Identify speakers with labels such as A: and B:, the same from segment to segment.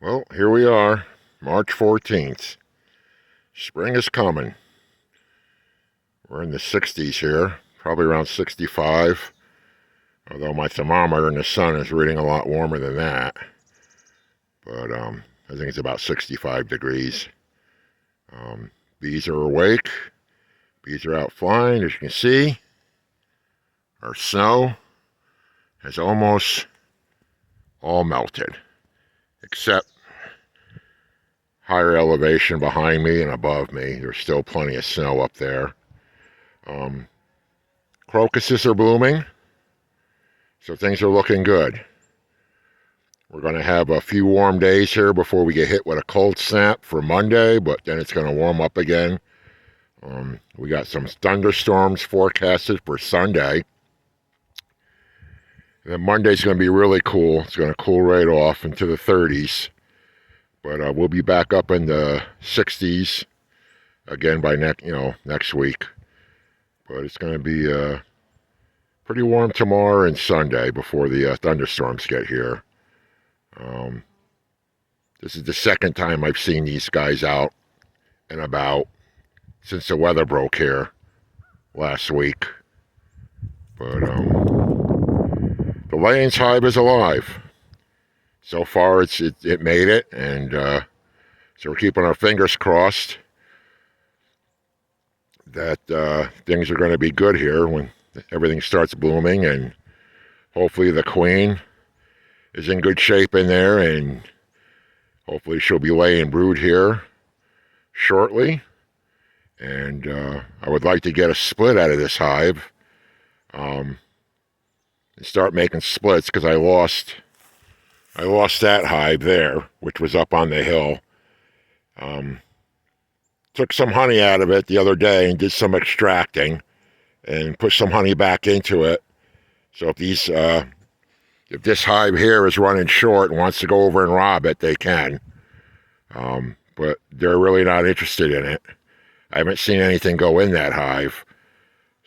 A: Well, here we are, March 14th. Spring is coming. We're in the 60s here, probably around 65, although my thermometer in the sun is reading a lot warmer than that. But I think it's about 65 degrees. Bees are awake. Bees are out flying, as you can see. Our snow has almost all melted, except higher elevation behind me and above me. There's still plenty of snow up there. Crocuses are blooming, so things are looking good. We're going to have a few warm days here before we get hit with a cold snap for Monday, but then it's going to warm up again. We got some thunderstorms forecasted for Sunday. And then Monday's going to be really cool. It's going to cool right off into the 30s. But we'll be back up in the 60s again by next week. But it's going to be pretty warm tomorrow and Sunday before the thunderstorms get here. This is the second time I've seen these guys out and about since the weather broke here last week. But the Layens hive is alive. So far, it made it, and so we're keeping our fingers crossed that things are going to be good here when everything starts blooming, and hopefully the queen is in good shape in there, and hopefully she'll be laying brood here shortly. And I would like to get a split out of this hive and start making splits, because I lost that hive there, which was up on the hill. Took some honey out of it the other day and did some extracting and put some honey back into it. So if this hive here is running short and wants to go over and rob it, they can. But they're really not interested in it. I haven't seen anything go in that hive.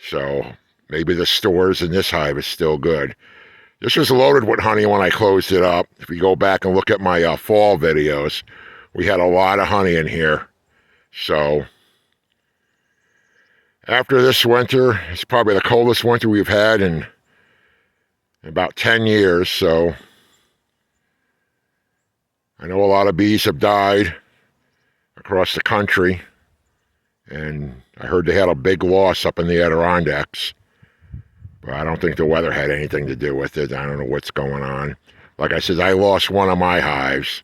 A: So maybe the stores in this hive is still good. This was loaded with honey when I closed it up. If you go back and look at my fall videos, we had a lot of honey in here. So after this winter, it's probably the coldest winter we've had in about 10 years. So I know a lot of bees have died across the country. And I heard they had a big loss up in the Adirondacks. But I don't think the weather had anything to do with it. I don't know what's going on. Like I said, I lost one of my hives.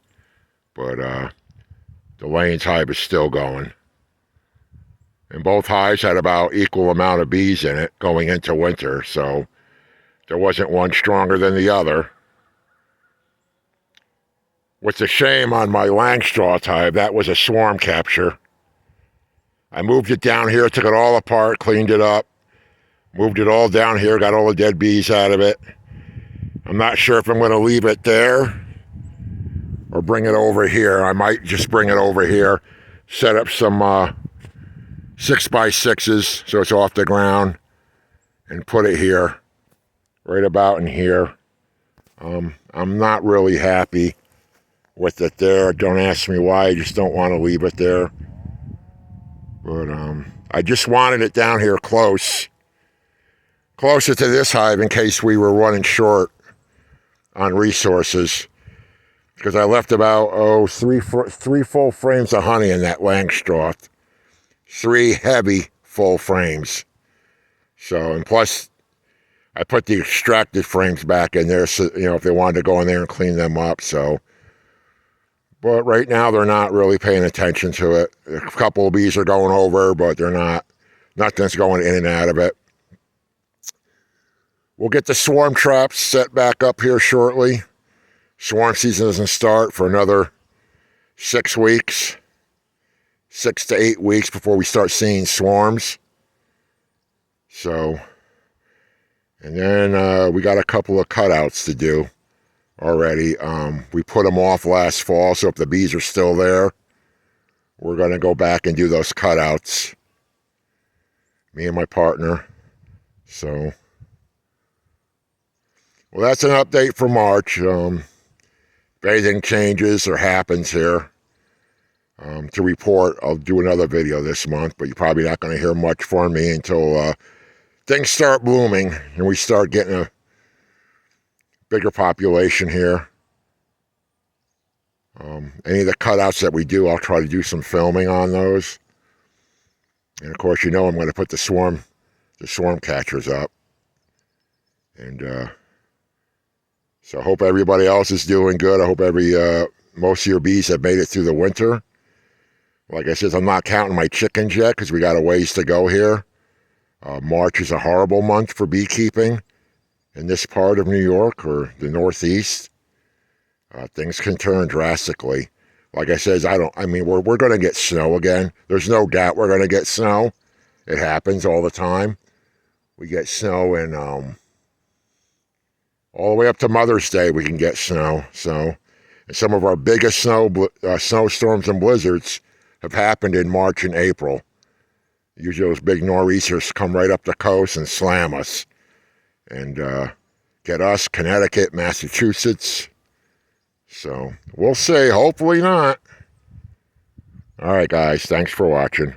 A: But the Layens hive is still going. And both hives had about equal amount of bees in it going into winter. So there wasn't one stronger than the other. What's a shame on my Langstroth hive, that was a swarm capture. I moved it down here, took it all apart, cleaned it up, moved it all down here, got all the dead bees out of it. I'm not sure if I'm going to leave it there or bring it over here. I might just bring it over here, set up some 6x6s so it's off the ground, and put it here, right about in here. I'm not really happy with it there. Don't ask me why, I just don't want to leave it there. But I just wanted it down here closer to this hive in case we were running short on resources. Because I left about three full frames of honey in that Langstroth. 3 heavy full frames. So, and plus I put the extracted frames back in there, so if they wanted to go in there and clean them up. So, but right now they're not really paying attention to it. A couple of bees are going over, but nothing's going in and out of it. We'll get the swarm traps set back up here shortly. Swarm season doesn't start for another 6 weeks, 6 to 8 weeks before we start seeing swarms. So, and then we got a couple of cutouts to do already. We put them off last fall, so if the bees are still there, we're going to go back and do those cutouts. Me and my partner. So, well, that's an update for March. If anything changes or happens here to report, I'll do another video this month, but you're probably not going to hear much from me until things start blooming and we start getting a bigger population here. Any of the cutouts that we do, I'll try to do some filming on those. And of course, you know I'm going to put the swarm catchers up. And so I hope everybody else is doing good. I hope most of your bees have made it through the winter. Like I said, I'm not counting my chickens yet because we got a ways to go here. March is a horrible month for beekeeping in this part of New York or the Northeast. Things can turn drastically. Like I said, we're going to get snow again. There's no doubt we're going to get snow. It happens all the time. We get snow in all the way up to Mother's Day. We can get snow. So, and some of our biggest snowstorms and blizzards have happened in March and April. Usually those big nor'easters come right up the coast and slam us. And get us, Connecticut, Massachusetts. So, we'll see. Hopefully not. All right, guys. Thanks for watching.